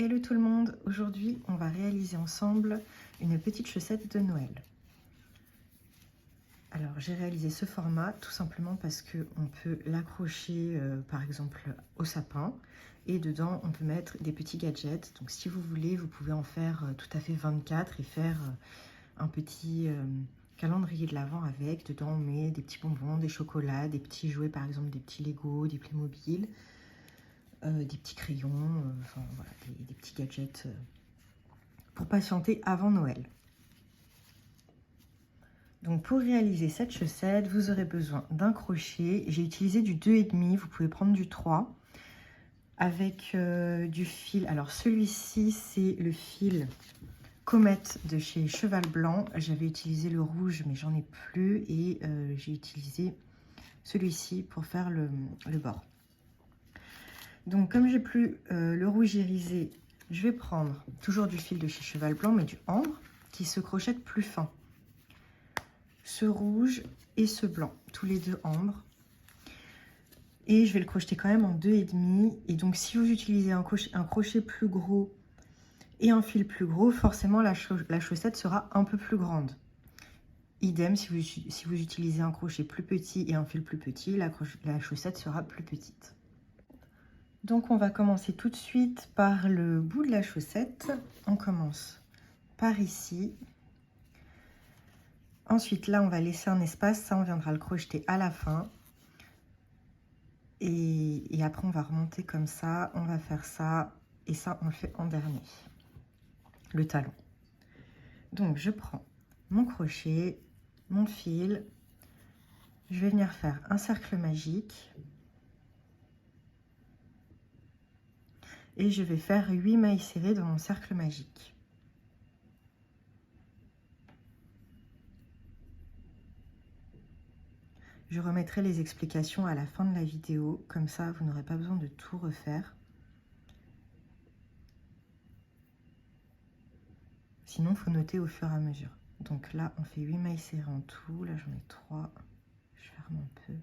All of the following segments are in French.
Hello tout le monde, aujourd'hui on va réaliser ensemble une petite chaussette de Noël. Alors j'ai réalisé ce format tout simplement parce qu'on peut l'accrocher par exemple au sapin et dedans on peut mettre des petits gadgets. Donc si vous voulez vous pouvez en faire tout à fait 24 et faire un petit calendrier de l'Avent avec. Dedans on met des petits bonbons, des chocolats, des petits jouets par exemple des petits Lego, des Playmobil. Des petits crayons, enfin voilà, des petits gadgets pour patienter avant Noël. Donc pour réaliser cette chaussette, vous aurez besoin d'un crochet. J'ai utilisé du 2,5, vous pouvez prendre du 3 avec du fil. Alors celui-ci, c'est le fil Comète de chez Cheval Blanc. J'avais utilisé le rouge, mais j'en ai plus et j'ai utilisé celui-ci pour faire le bord. Donc comme j'ai plus le rouge irisé, je vais prendre toujours du fil de chez Cheval Blanc, mais du ambre qui se crochette plus fin. Ce rouge et ce blanc, tous les deux ambre. Et je vais le crocheter quand même en 2,5. Et donc si vous utilisez un crochet plus gros et un fil plus gros, forcément la chaussette sera un peu plus grande. Idem, si vous utilisez un crochet plus petit et un fil plus petit, la chaussette sera plus petite. Donc on va commencer tout de suite par le bout de la chaussette. On commence par ici. Ensuite là on va laisser un espace, ça on viendra le crocheter à la fin. Et après on va remonter comme ça, on va faire ça et ça on le fait en dernier. Le talon. Donc je prends mon crochet, mon fil, je vais venir faire un cercle magique. Et je vais faire 8 mailles serrées dans mon cercle magique. Je remettrai les explications à la fin de la vidéo, comme ça vous n'aurez pas besoin de tout refaire. Sinon, il faut noter au fur et à mesure. Donc là, on fait 8 mailles serrées en tout. Là, j'en ai 3. Je ferme un peu.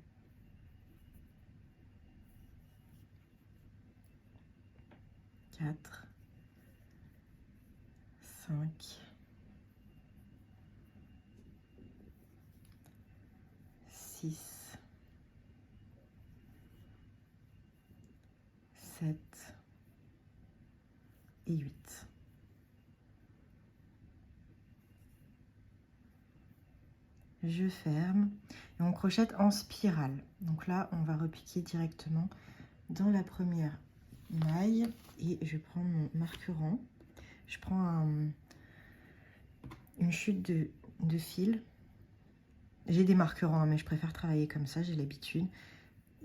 Quatre, 5, 6, 7 et 8. Je ferme et on crochette en spirale. Donc là, on va repiquer directement dans la première maille et je prends mon marquerant. Je prends une chute de fil. J'ai des marquerants, mais je préfère travailler comme ça, j'ai l'habitude.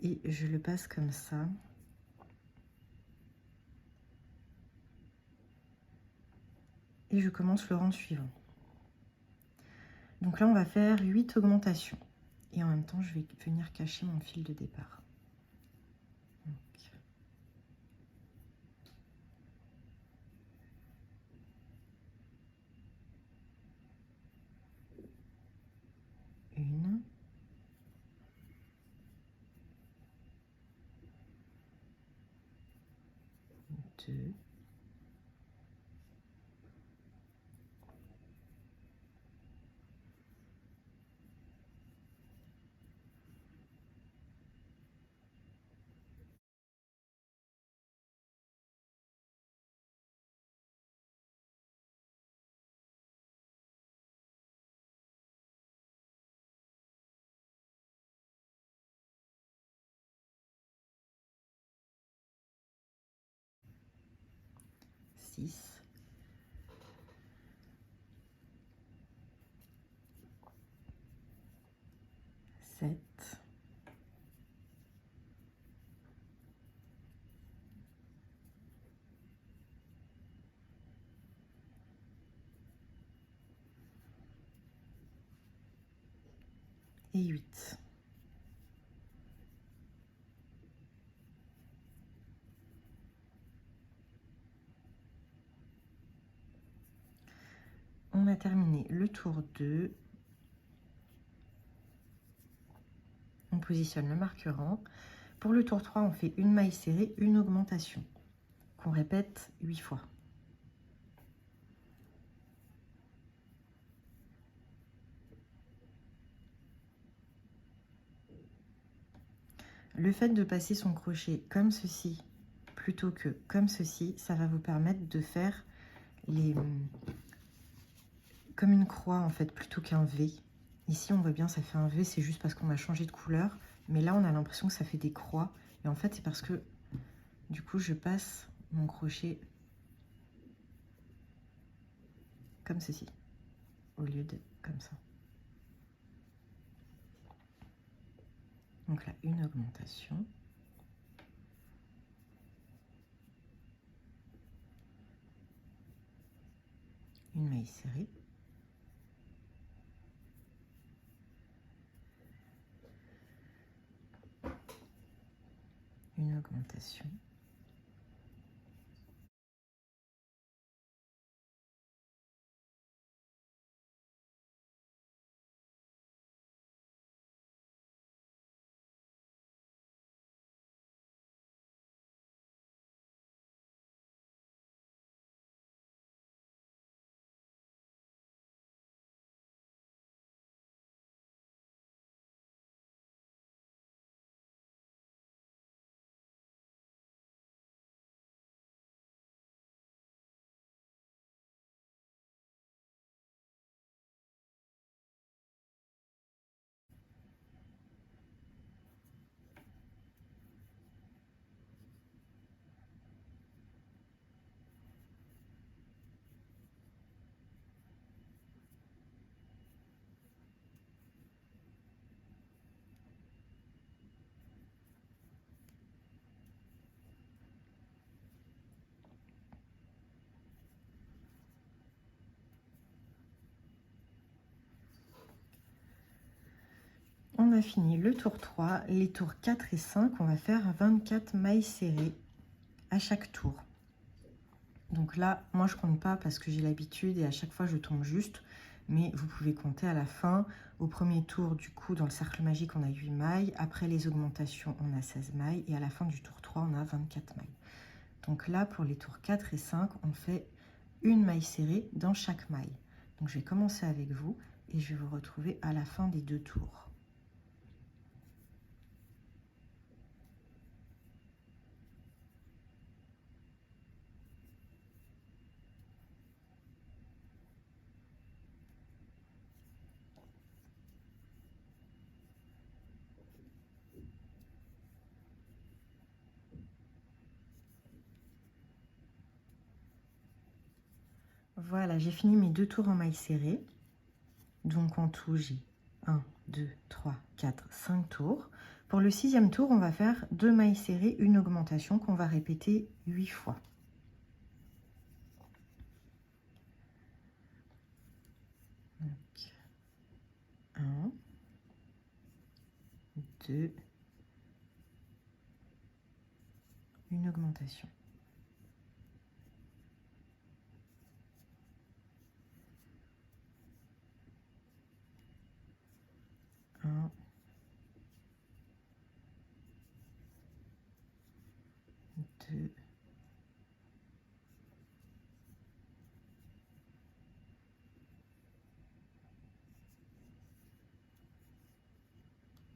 Et je le passe comme ça. Et je commence le rang suivant. Donc là, on va faire 8 augmentations. Et en même temps, je vais venir cacher mon fil de départ. Donc. Une. Deux. Six. 7. 8. On a terminé le tour 2. On positionne le marquerant. Pour le tour 3, on fait une maille serrée, une augmentation. qu'on répète 8 fois. Le fait de passer son crochet comme ceci plutôt que comme ceci, ça va vous permettre de faire les comme une croix en fait plutôt qu'un V. Ici on voit bien ça fait un V, c'est juste parce qu'on a changé de couleur, mais là on a l'impression que ça fait des croix et en fait c'est parce que du coup je passe mon crochet comme ceci au lieu de comme ça. Donc là une augmentation, une maille serrée, une augmentation, On a fini le tour 3, les tours 4 et 5, on va faire 24 mailles serrées à chaque tour. Donc là, moi je compte pas parce que j'ai l'habitude et à chaque fois je tombe juste, mais vous pouvez compter à la fin. Au premier tour, du coup, dans le cercle magique, on a 8 mailles. Après les augmentations, on a 16 mailles. Et à la fin du tour 3, on a 24 mailles. Donc là, pour les tours 4 et 5, on fait une maille serrée dans chaque maille. Donc je vais commencer avec vous et je vais vous retrouver à la fin des 2 tours. Voilà, j'ai fini mes 2 tours en maille serrée. Donc en tout, j'ai 1, 2, 3, 4, 5 tours. Pour le 6e tour, on va faire 2 mailles serrées, une augmentation qu'on va répéter 8 fois. Donc, 1, 2, une augmentation. 1, 2,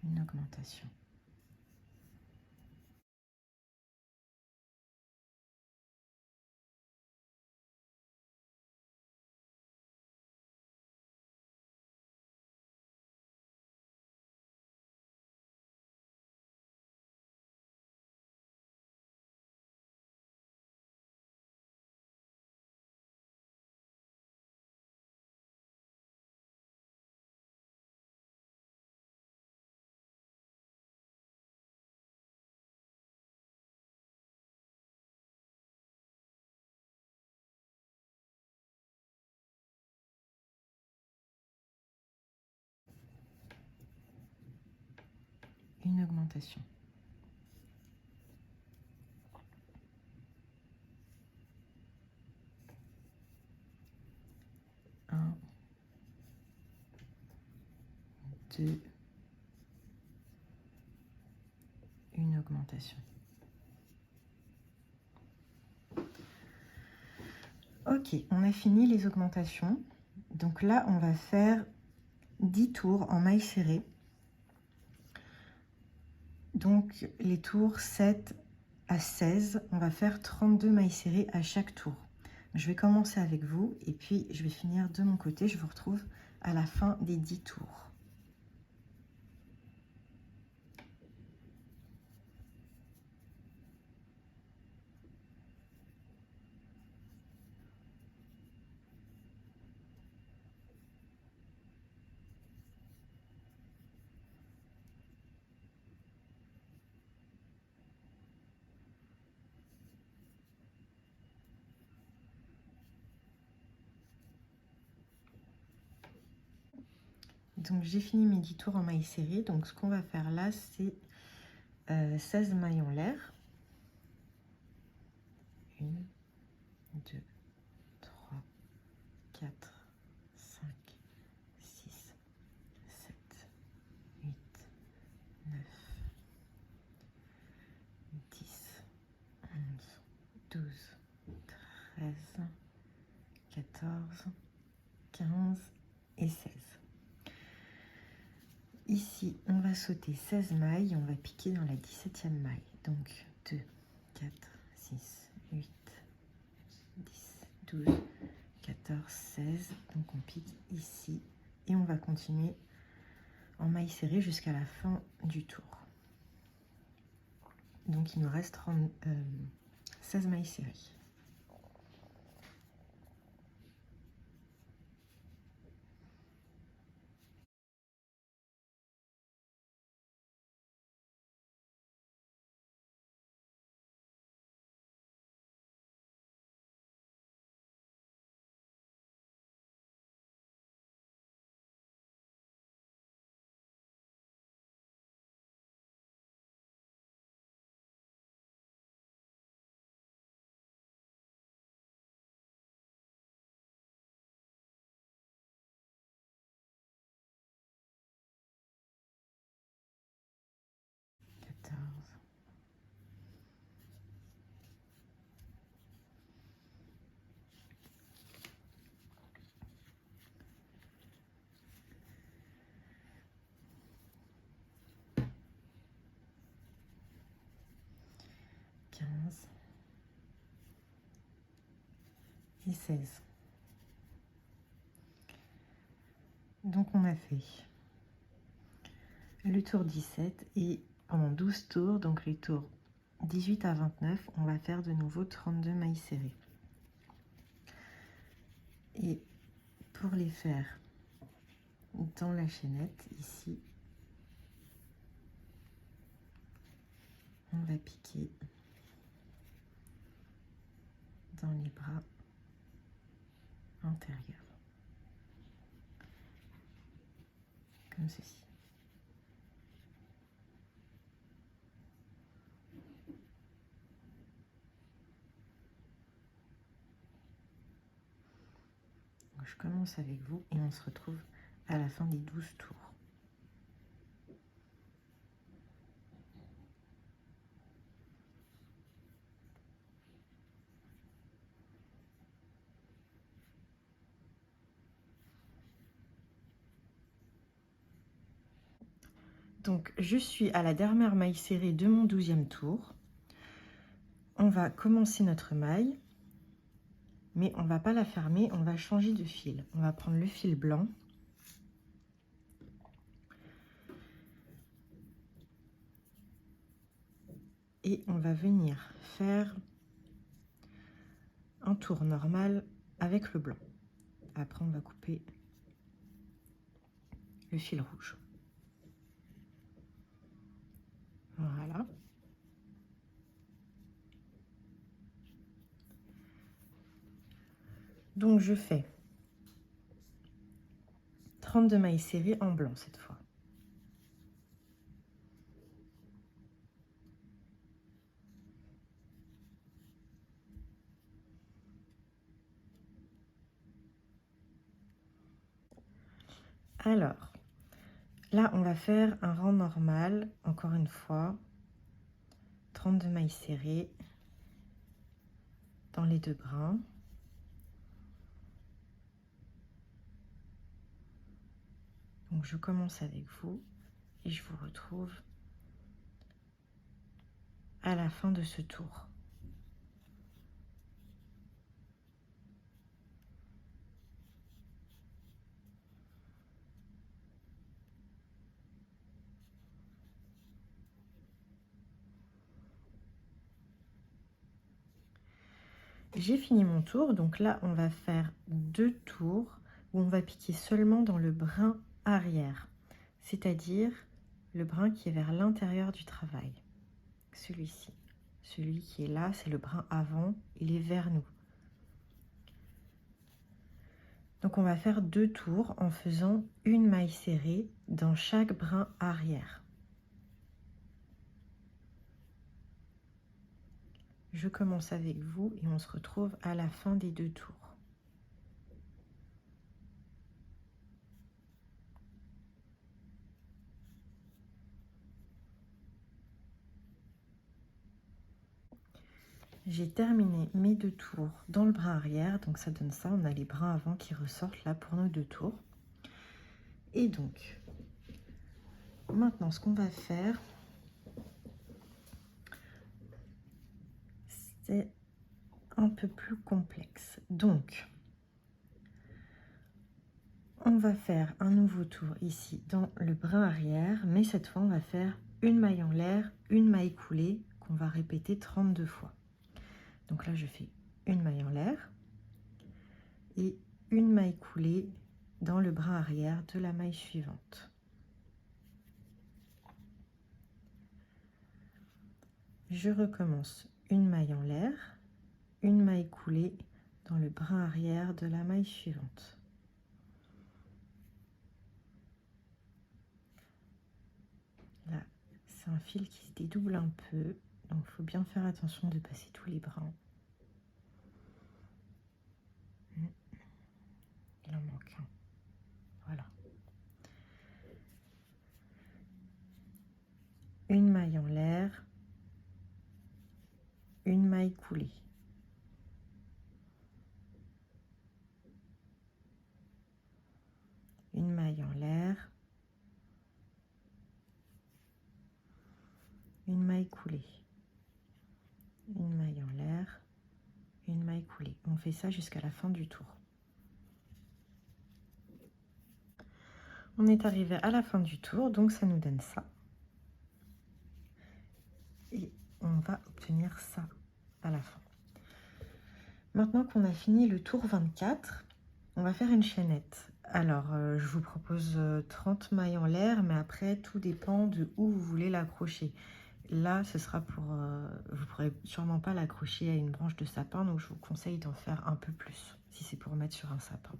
une augmentation. Une augmentation. 1, 2, une augmentation. Ok, on a fini les augmentations. Donc là, on va faire 10 tours en mailles serrées. Donc les tours 7 à 16, on va faire 32 mailles serrées à chaque tour. Je vais commencer avec vous et puis je vais finir de mon côté. Je vous retrouve à la fin des 10 tours. Donc j'ai fini mes 10 tours en mailles serrées. Donc ce qu'on va faire là, c'est 16 mailles en l'air. 1, 2, 3, 4, 5, 6, 7, 8, 9, 10, 11, 12, 13, 14, 15 et 16. Ici, on va sauter 16 mailles et on va piquer dans la 17e maille. Donc 2, 4, 6, 8, 10, 12, 14, 16. Donc on pique ici et on va continuer en maille serrée jusqu'à la fin du tour. Donc il nous reste 16 mailles serrées. Et 16. Donc on a fait le tour 17 et pendant 12 tours, donc les tours 18 à 29, on va faire de nouveau 32 mailles serrées. Et pour les faire dans la chaînette, ici, on va piquer dans les bras antérieurs, comme ceci. Donc, je commence avec vous et on se retrouve à la fin des 12 tours. Donc, je suis à la dernière maille serrée de mon 12e tour. On va commencer notre maille, mais on ne va pas la fermer, on va changer de fil. On va prendre le fil blanc. Et on va venir faire un tour normal avec le blanc. Après, on va couper le fil rouge. Voilà. Donc, je fais 32 mailles serrées en blanc cette fois. Alors, là, on va faire un rang normal, encore une fois. 32 mailles serrées dans les deux brins. Donc je commence avec vous et je vous retrouve à la fin de ce tour. J'ai fini mon tour, donc là on va faire 2 tours où on va piquer seulement dans le brin arrière, c'est-à-dire le brin qui est vers l'intérieur du travail. Celui-ci, celui qui est là, c'est le brin avant, il est vers nous. Donc on va faire 2 tours en faisant une maille serrée dans chaque brin arrière. Je commence avec vous et on se retrouve à la fin des 2 tours. J'ai terminé mes 2 tours dans le brin arrière, donc ça donne ça, on a les brins avant qui ressortent là pour nos 2 tours. Et donc, maintenant ce qu'on va faire, c'est un peu plus complexe. Donc, on va faire un nouveau tour ici dans le brin arrière, mais cette fois on va faire une maille en l'air, une maille coulée qu'on va répéter 32 fois. Donc là je fais une maille en l'air et une maille coulée dans le brin arrière de la maille suivante. Je recommence une maille en l'air, une maille coulée dans le brin arrière de la maille suivante. Là, c'est un fil qui se dédouble un peu, donc il faut bien faire attention de passer tous les brins. Il en manque un. Voilà. Une maille en l'air, une maille coulée. Une maille en l'air, une maille coulée. Une maille en l'air, une maille coulée. On fait ça jusqu'à la fin du tour. On est arrivé à la fin du tour, donc ça nous donne ça. Et on va obtenir ça à la fin. Maintenant qu'on a fini le tour 24, on va faire une chaînette. Alors, je vous propose 30 mailles en l'air, mais après, tout dépend de où vous voulez l'accrocher. Là, ce sera pour... vous ne pourrez sûrement pas l'accrocher à une branche de sapin, donc je vous conseille d'en faire un peu plus, si c'est pour mettre sur un sapin.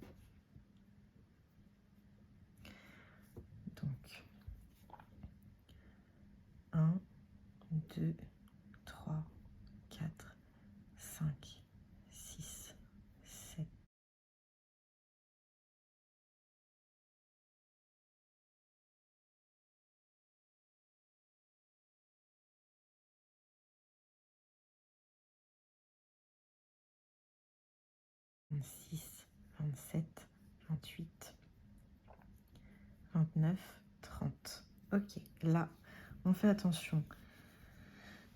Donc, 1, 2, 3, 4, 5, 6, 7. 26, 27, 28, 29, 30. Ok, là, on fait attention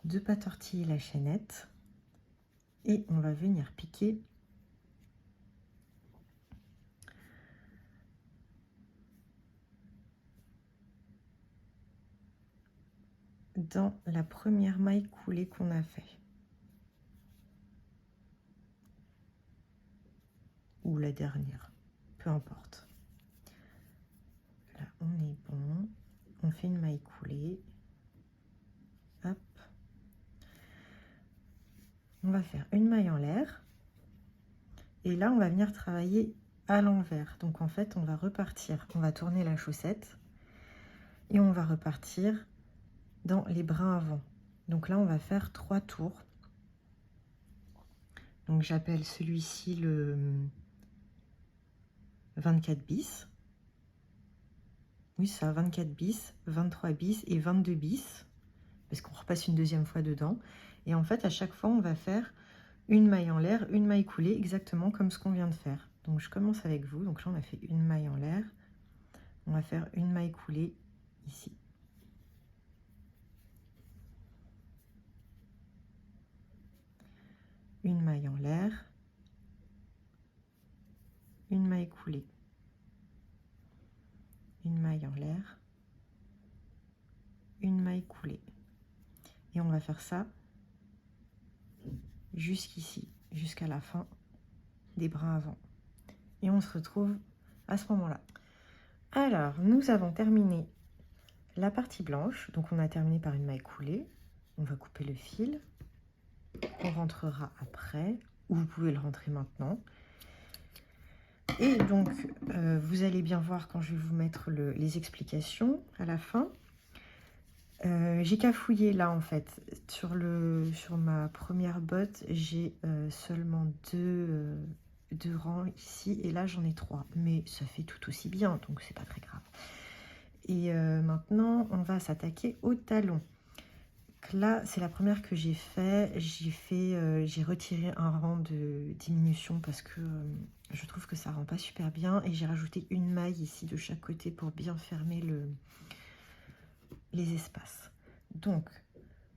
de ne pas tortiller la chaînette et on va venir piquer dans la première maille coulée qu'on a fait. Ou la dernière, peu importe. Là, on est bon. On fait une maille coulée. Hop. On va faire une maille en l'air. Et là, on va venir travailler à l'envers. Donc, en fait, on va repartir. On va tourner la chaussette. Et on va repartir dans les brins avant. Donc là, on va faire 3 tours. Donc, j'appelle celui-ci le 24 bis. Oui, ça, 24 bis, 23 bis et 22 bis. Parce qu'on repasse une deuxième fois dedans. Et en fait, à chaque fois, on va faire une maille en l'air, une maille coulée, exactement comme ce qu'on vient de faire. Donc, je commence avec vous. Donc là, on a fait une maille en l'air. on va faire une maille coulée ici. Une maille en l'air, une maille coulée, une maille en l'air, une maille coulée. Et on va faire ça jusqu'ici, jusqu'à la fin des brins avant. Et on se retrouve à ce moment-là. Alors, nous avons terminé la partie blanche. Donc, on a terminé par une maille coulée. On va couper le fil. On rentrera après, ou vous pouvez le rentrer maintenant. Et donc, vous allez bien voir quand je vais vous mettre les explications à la fin. J'ai cafouillé là en fait, sur ma première botte, j'ai seulement deux rangs ici, et là j'en ai 3, mais ça fait tout aussi bien, donc c'est pas très grave. Et maintenant, on va s'attaquer au talon. Donc là, c'est la première que j'ai fait. J'ai retiré un rang de diminution parce que je trouve que ça rend pas super bien, et j'ai rajouté une maille ici de chaque côté pour bien fermer les espaces. Donc,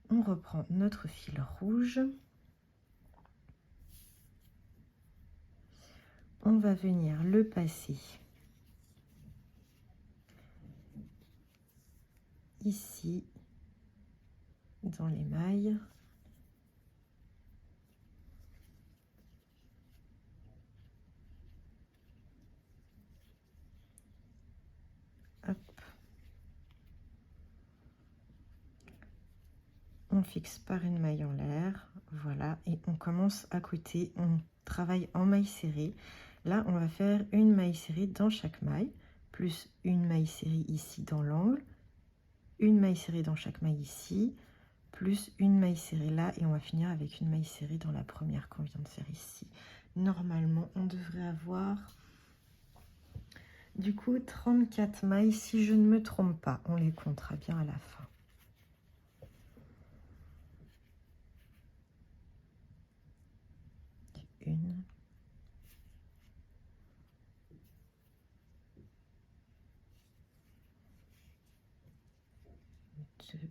on reprend notre fil rouge. On va venir le passer ici dans les mailles. Hop. On fixe par une maille en l'air, voilà, et on commence à côté, on travaille en maille serrée. Là, on va faire une maille serrée dans chaque maille, plus une maille serrée ici dans l'angle, une maille serrée dans chaque maille ici, plus une maille serrée là, et on va finir avec une maille serrée dans la première qu'on vient de faire ici. Normalement, on devrait avoir du coup 34 mailles, si je ne me trompe pas. On les comptera bien à la fin. Une, deux,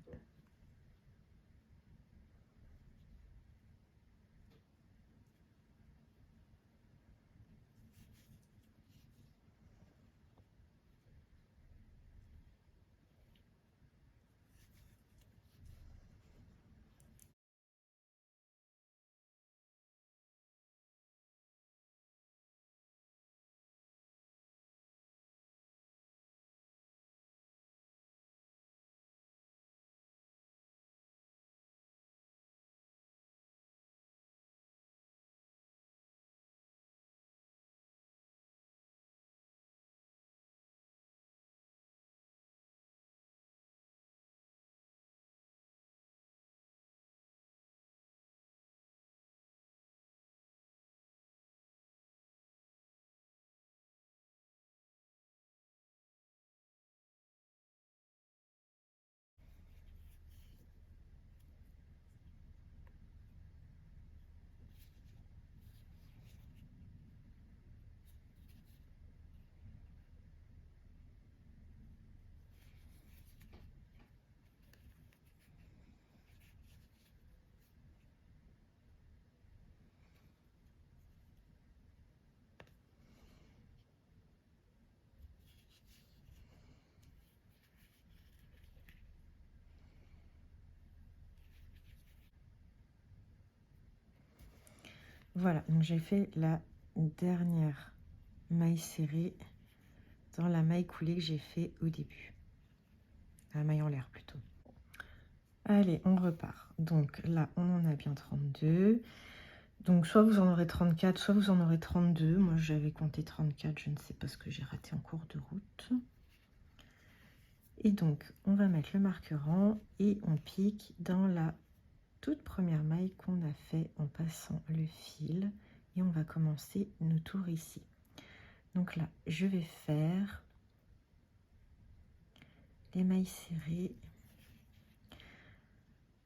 voilà, donc j'ai fait la dernière maille serrée dans la maille coulée que j'ai fait au début. La maille en l'air plutôt. Allez, on repart. Donc là, on en a bien 32. Donc soit vous en aurez 34, soit vous en aurez 32. Moi, j'avais compté 34, je ne sais pas ce que j'ai raté en cours de route. Et donc, on va mettre le marqueur et on pique dans la toute première maille qu'on a fait en passant le fil, et on va commencer nos tours ici. Donc là, je vais faire les mailles serrées.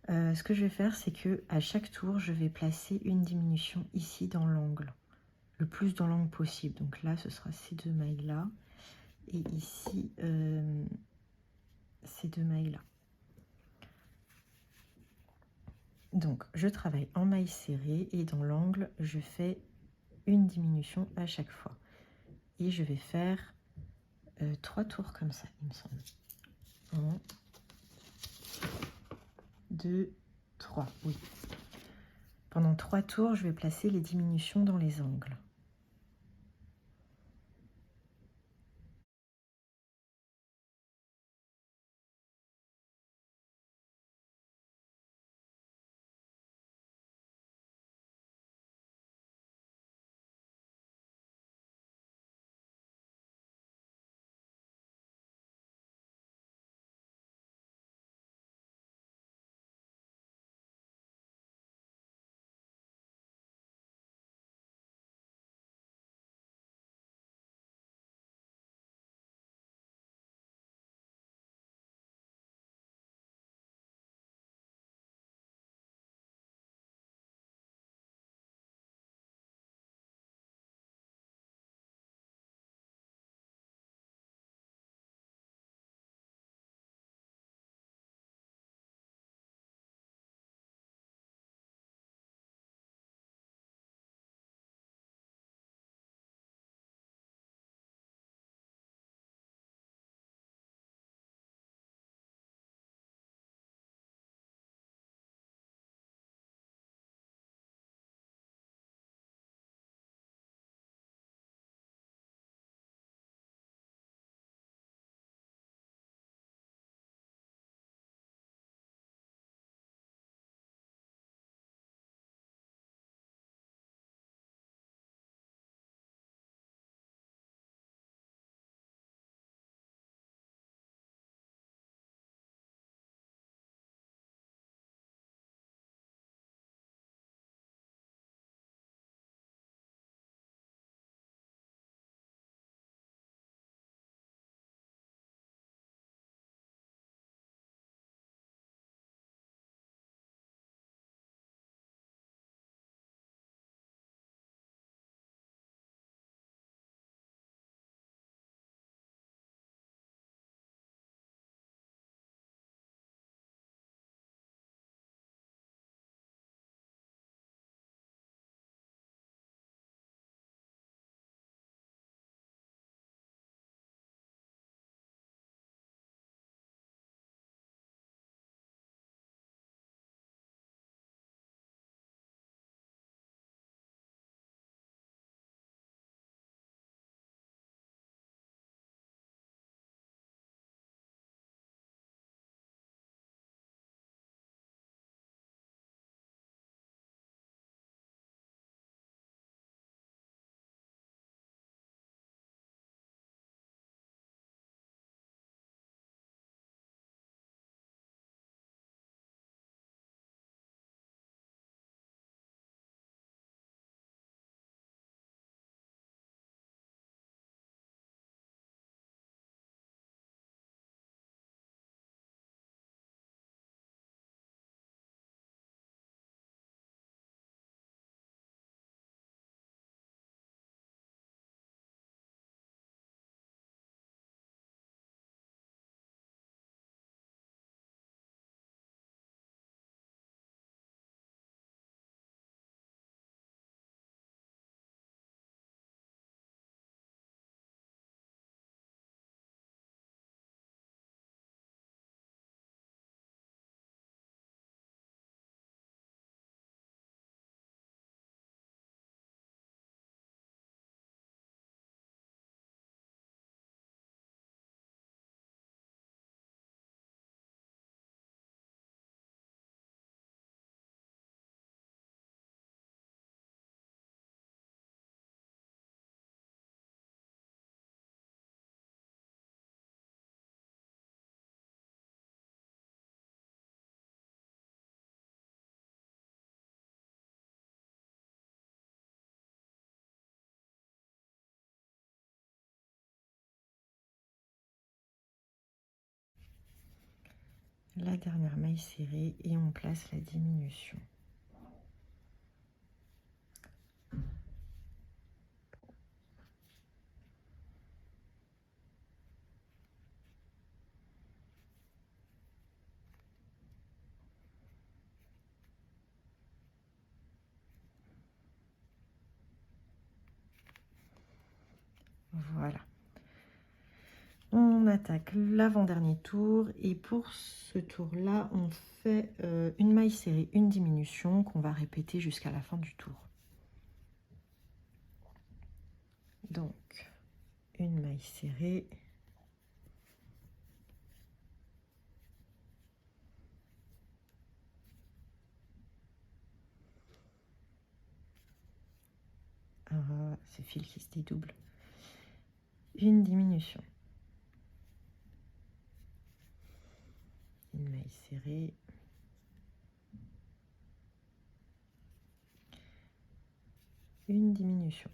Ce que je vais faire, c'est que à chaque tour, je vais placer une diminution ici dans l'angle, le plus dans l'angle possible. Donc là, ce sera ces deux mailles là, et ici ces 2 mailles là. Donc je travaille en maille serrée et dans l'angle je fais une diminution à chaque fois et je vais faire 3 tours comme ça, il me semble. 1, 2, 3, oui. Pendant 3 tours, je vais placer les diminutions dans les angles. La dernière maille serrée et on place la diminution. Voilà. On attaque l'avant-dernier tour et pour ce tour-là, on fait une maille serrée, une diminution qu'on va répéter jusqu'à la fin du tour. Donc, une maille serrée. Ce fil qui se dédouble. Une diminution. Une maille serrée. Une diminution.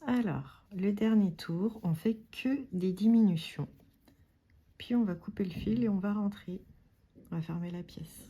Alors, le dernier tour, on fait que des diminutions. Puis on va couper le fil et on va rentrer. On va fermer la pièce.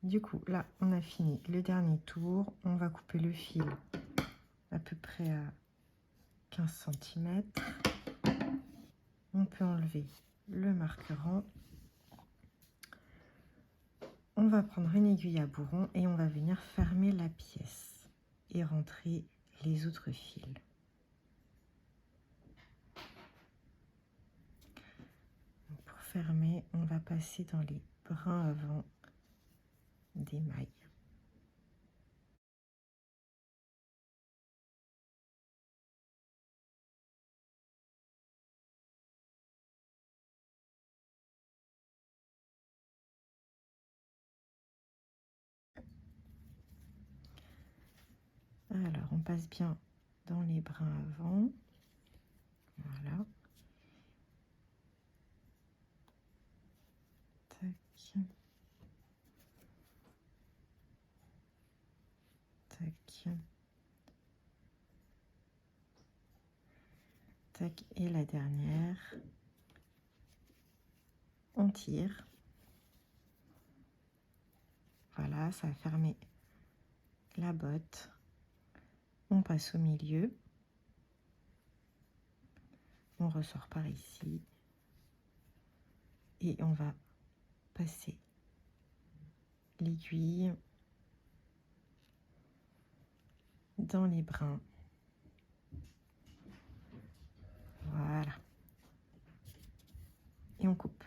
Du coup, là, on a fini le dernier tour. On va couper le fil à peu près à 15 cm. On peut enlever le marqueran. On va prendre une aiguille à bourron et on va venir fermer la pièce et rentrer les autres fils. Donc pour fermer, on va passer dans les brins avant des mailles. Alors, on passe bien dans les brins avant. Voilà. Tac. Tac. Tac. Et la dernière. On tire. Voilà, ça a fermé la botte. On passe au milieu. On ressort par ici. Et on va passer l'aiguille dans les brins. Voilà. Et on coupe.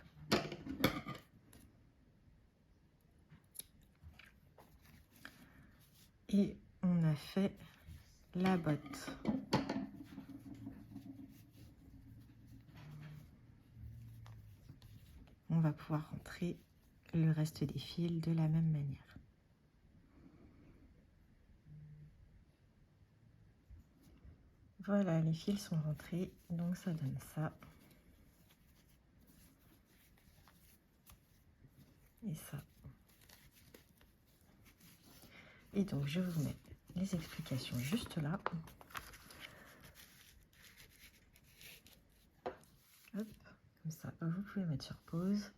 Et on a fait la botte. On va pouvoir rentrer le reste des fils de la même manière. Voilà, les fils sont rentrés, donc ça donne ça. Et ça. Et donc, je vous mets les explications juste là. Hop, comme ça, vous pouvez mettre sur pause.